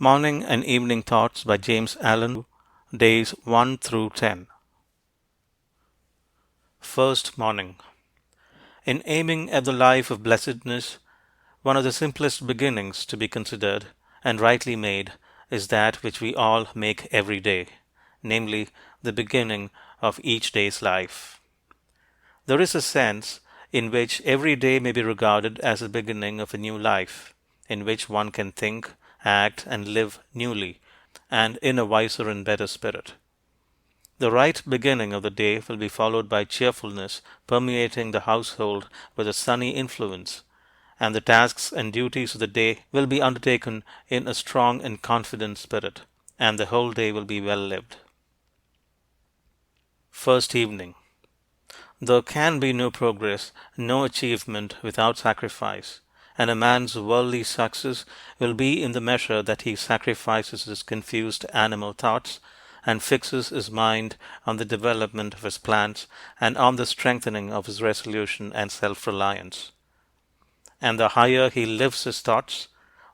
Morning and Evening Thoughts by James Allen, days 1 through 10. First morning. In aiming at the life of blessedness, one of the simplest beginnings to be considered, and rightly made, is that which we all make every day, namely, the beginning of each day's life. There is a sense in which every day may be regarded as the beginning of a new life, in which one can think, act, and live newly, and in a wiser and better spirit. The right beginning of the day will be followed by cheerfulness permeating the household with a sunny influence, and the tasks and duties of the day will be undertaken in a strong and confident spirit, and the whole day will be well lived. First evening. There can be no progress, no achievement without sacrifice, and a man's worldly success will be in the measure that he sacrifices his confused animal thoughts and fixes his mind on the development of his plans and on the strengthening of his resolution and self-reliance. And the higher he lifts his thoughts,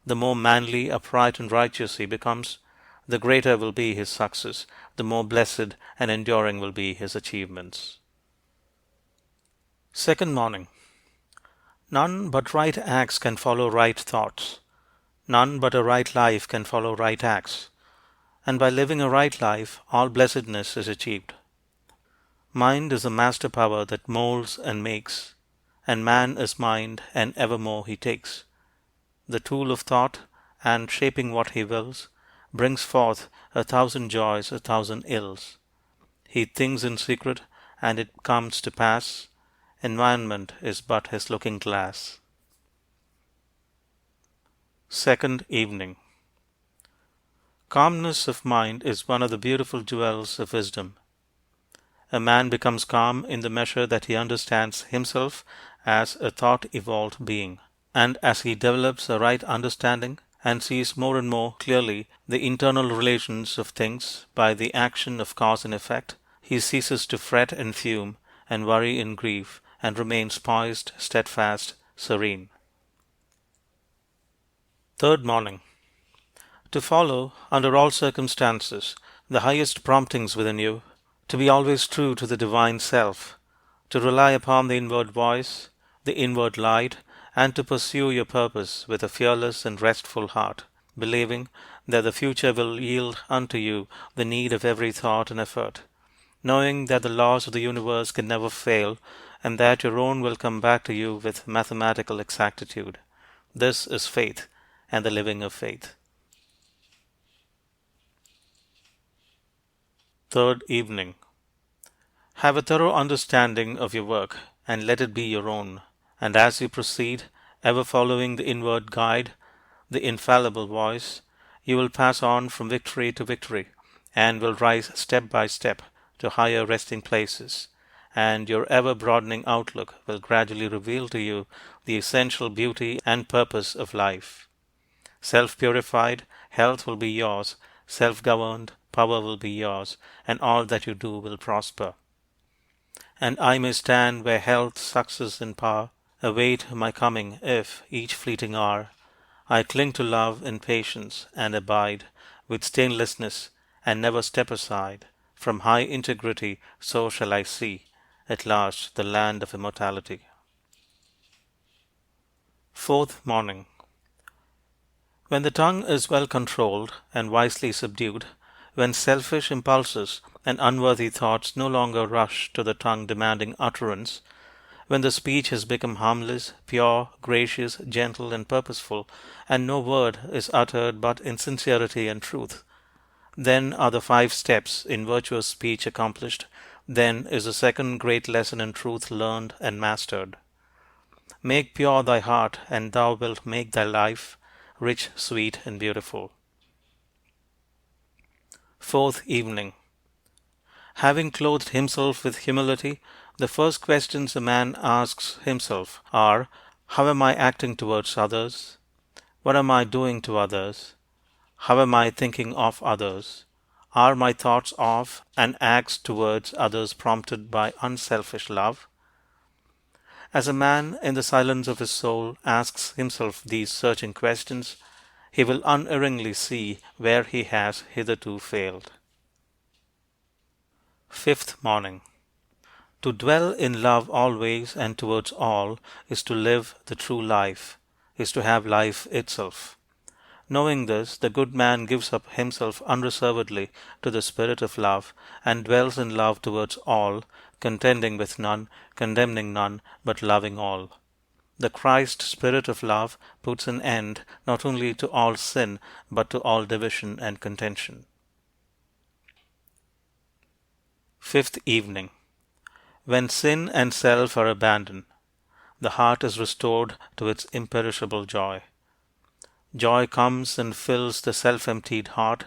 the more manly, upright, and righteous he becomes, the greater will be his success, the more blessed and enduring will be his achievements. Second morning. None but right acts can follow right thoughts. None but a right life can follow right acts. And by living a right life, all blessedness is achieved. Mind is the master power that molds and makes, and man is mind, and evermore he takes. The tool of thought, and shaping what he wills, brings forth 1,000 joys, 1,000 ills. He thinks in secret, and it comes to pass. Environment is but his looking glass. Second evening. Calmness of mind is one of the beautiful jewels of wisdom. A man becomes calm in the measure that he understands himself as a thought-evolved being, and as he develops a right understanding and sees more and more clearly the internal relations of things by the action of cause and effect, he ceases to fret and fume and worry and grieve, and remains poised, steadfast, serene. Third morning. To follow, under all circumstances, the highest promptings within you, to be always true to the divine self, to rely upon the inward voice, the inward light, and to pursue your purpose with a fearless and restful heart, believing that the future will yield unto you the need of every thought and effort, knowing that the laws of the universe can never fail, and that your own will come back to you with mathematical exactitude. This is faith, and the living of faith. Third evening. Have a thorough understanding of your work, and let it be your own, and as you proceed, ever following the inward guide, the infallible voice, you will pass on from victory to victory, and will rise step by step to higher resting places, and your ever-broadening outlook will gradually reveal to you the essential beauty and purpose of life. Self-purified, health will be yours, self-governed, power will be yours, and all that you do will prosper. And I may stand where health, success, and power await my coming if, each fleeting hour, I cling to love and patience, and abide with stainlessness, and never step aside. From high integrity so shall I see, at last, the land of immortality. Fourth morning. When the tongue is well controlled and wisely subdued, when selfish impulses and unworthy thoughts no longer rush to the tongue demanding utterance, when the speech has become harmless, pure, gracious, gentle, and purposeful, and no word is uttered but in sincerity and truth, then are the 5 steps in virtuous speech accomplished, then is the second great lesson in truth learned and mastered. Make pure thy heart, and thou wilt make thy life rich, sweet, and beautiful. Fourth evening. Having clothed himself with humility, the first questions a man asks himself are, how am I acting towards others? What am I doing to others? How am I thinking of others? Are my thoughts of and acts towards others prompted by unselfish love? As a man in the silence of his soul asks himself these searching questions, he will unerringly see where he has hitherto failed. Fifth morning. To dwell in love always and towards all is to live the true life, is to have life itself. Knowing this, the good man gives up himself unreservedly to the spirit of love, and dwells in love towards all, contending with none, condemning none, but loving all. The Christ spirit of love puts an end not only to all sin, but to all division and contention. Fifth evening. When sin and self are abandoned, the heart is restored to its imperishable joy. Joy comes and fills the self-emptied heart.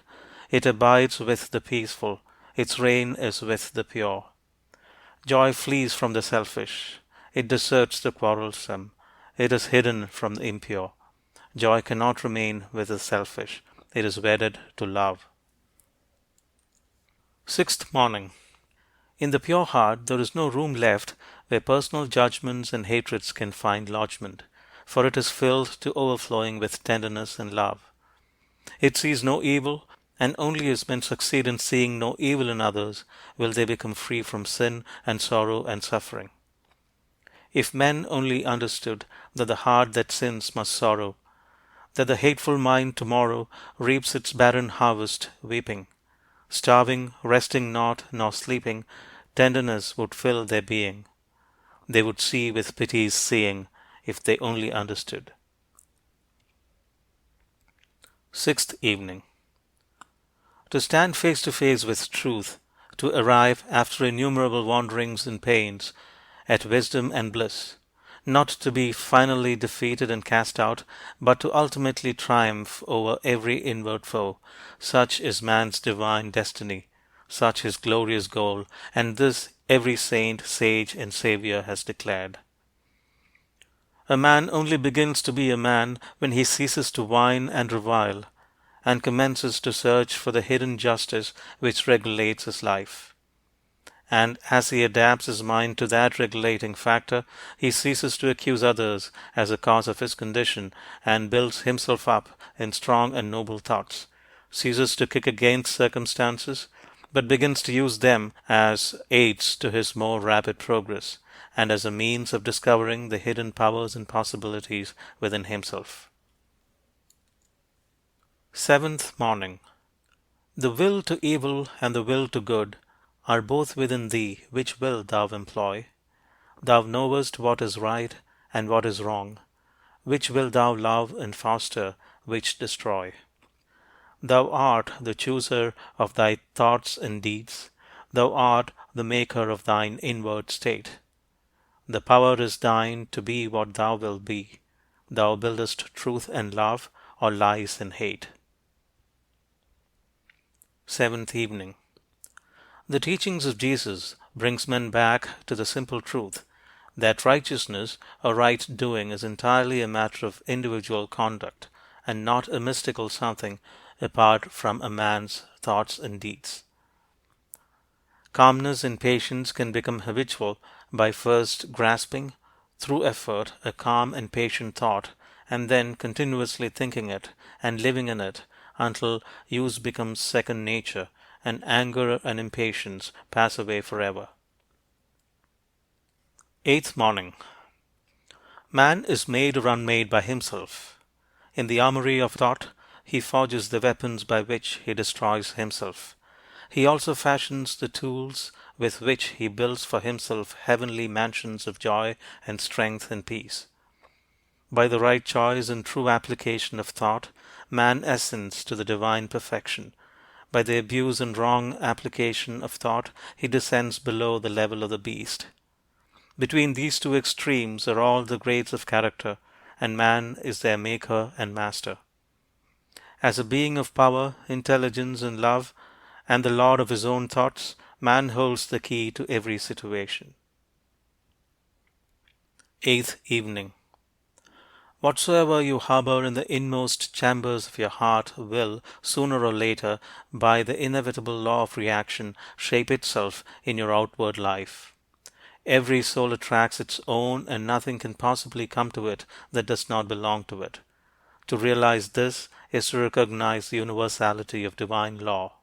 It abides with the peaceful. Its reign is with the pure. Joy flees from the selfish. It deserts the quarrelsome. It is hidden from the impure. Joy cannot remain with the selfish. It is wedded to love. Sixth morning. In the pure heart there is no room left where personal judgments and hatreds can find lodgment, for it is filled to overflowing with tenderness and love. It sees no evil, and only as men succeed in seeing no evil in others will they become free from sin and sorrow and suffering. If men only understood that the heart that sins must sorrow, that the hateful mind tomorrow reaps its barren harvest weeping, starving, resting not, nor sleeping, tenderness would fill their being. They would see with pity's seeing, if they only understood. Sixth evening. To stand face to face with truth, to arrive, after innumerable wanderings and pains, at wisdom and bliss, not to be finally defeated and cast out, but to ultimately triumph over every inward foe, such is man's divine destiny, such his glorious goal, and this every saint, sage, and Saviour has declared. A man only begins to be a man when he ceases to whine and revile, and commences to search for the hidden justice which regulates his life. And as he adapts his mind to that regulating factor, he ceases to accuse others as a cause of his condition, and builds himself up in strong and noble thoughts, ceases to kick against circumstances, but begins to use them as aids to his more rapid progress, and as a means of discovering the hidden powers and possibilities within himself. Seventh morning. The will to evil and the will to good are both within thee. Which will thou employ? Thou knowest what is right and what is wrong. Which will thou love and foster, which destroy? Thou art the chooser of thy thoughts and deeds. Thou art the maker of thine inward state. The power is thine to be what thou wilt be. Thou buildest truth and love, or lies and hate. Seventh evening. The teachings of Jesus brings men back to the simple truth that righteousness or right doing is entirely a matter of individual conduct, and not a mystical something apart from a man's thoughts and deeds. Calmness and patience can become habitual by first grasping, through effort, a calm and patient thought, and then continuously thinking it and living in it until use becomes second nature, and anger and impatience pass away forever. Eighth morning. Man is made or unmade by himself. In the armory of thought, he forges the weapons by which he destroys himself. He also fashions the tools with which he builds for himself heavenly mansions of joy and strength and peace. By the right choice and true application of thought, man ascends to the divine perfection. By the abuse and wrong application of thought, he descends below the level of the beast. Between these two extremes are all the grades of character, and man is their maker and master. As a being of power, intelligence, and love, and the lord of his own thoughts, man holds the key to every situation. Eighth evening. Whatsoever you harbor in the inmost chambers of your heart will, sooner or later, by the inevitable law of reaction, shape itself in your outward life. Every soul attracts its own, and nothing can possibly come to it that does not belong to it. To realize this, is to recognize the universality of divine law.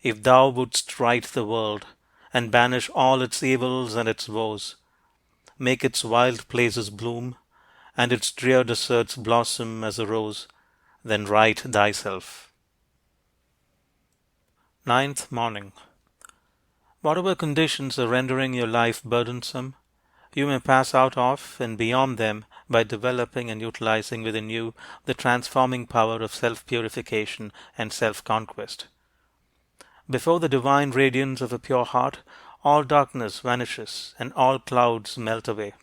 If thou wouldst right the world, and banish all its evils and its woes, make its wild places bloom, and its drear deserts blossom as a rose, then right thyself. Ninth morning. Whatever conditions are rendering your life burdensome, you may pass out of and beyond them by developing and utilizing within you the transforming power of self-purification and self-conquest. Before the divine radiance of a pure heart, all darkness vanishes and all clouds melt away.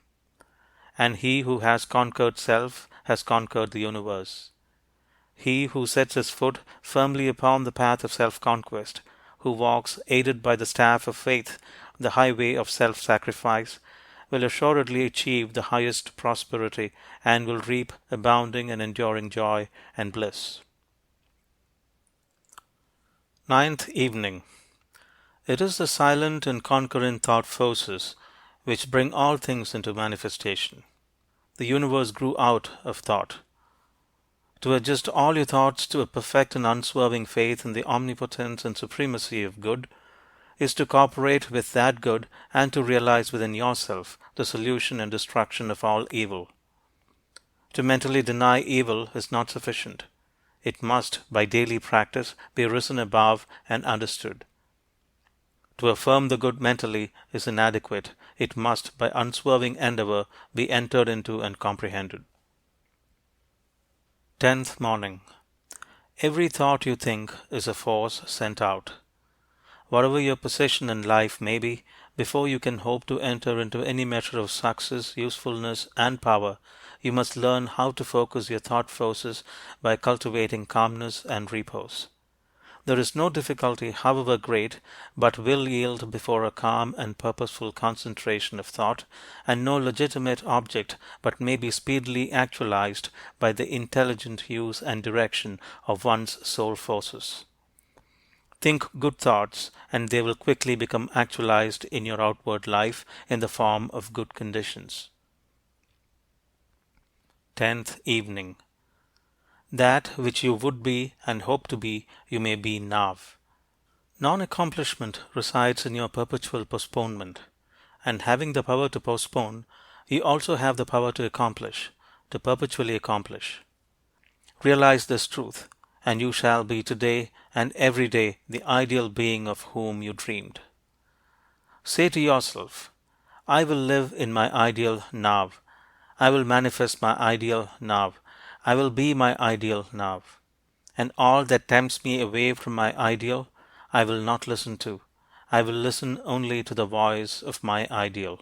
And he who has conquered self has conquered the universe. He who sets his foot firmly upon the path of self-conquest, who walks aided by the staff of faith, the highway of self-sacrifice, will assuredly achieve the highest prosperity and will reap abounding and enduring joy and bliss. Ninth evening. It is the silent and concurrent thought forces which bring all things into manifestation. The universe grew out of thought. To adjust all your thoughts to a perfect and unswerving faith in the omnipotence and supremacy of good is to cooperate with that good and to realize within yourself the solution and destruction of all evil. To mentally deny evil is not sufficient. It must, by daily practice, be risen above and understood. To affirm the good mentally is inadequate. It must, by unswerving endeavor, be entered into and comprehended. 10th morning. Every thought you think is a force sent out. Whatever your position in life may be, before you can hope to enter into any measure of success, usefulness, and power, you must learn how to focus your thought forces by cultivating calmness and repose. There is no difficulty, however great, but will yield before a calm and purposeful concentration of thought, and no legitimate object but may be speedily actualized by the intelligent use and direction of one's soul forces. Think good thoughts, and they will quickly become actualized in your outward life in the form of good conditions. 10th evening. That which you would be and hope to be, you may be now. Non-accomplishment resides in your perpetual postponement, and having the power to postpone, you also have the power to accomplish, to perpetually accomplish. Realize this truth, and you shall be today and every day the ideal being of whom you dreamed. Say to yourself, I will live in my ideal now. I will manifest my ideal now. I will be my ideal now. And all that tempts me away from my ideal, I will not listen to. I will listen only to the voice of my ideal.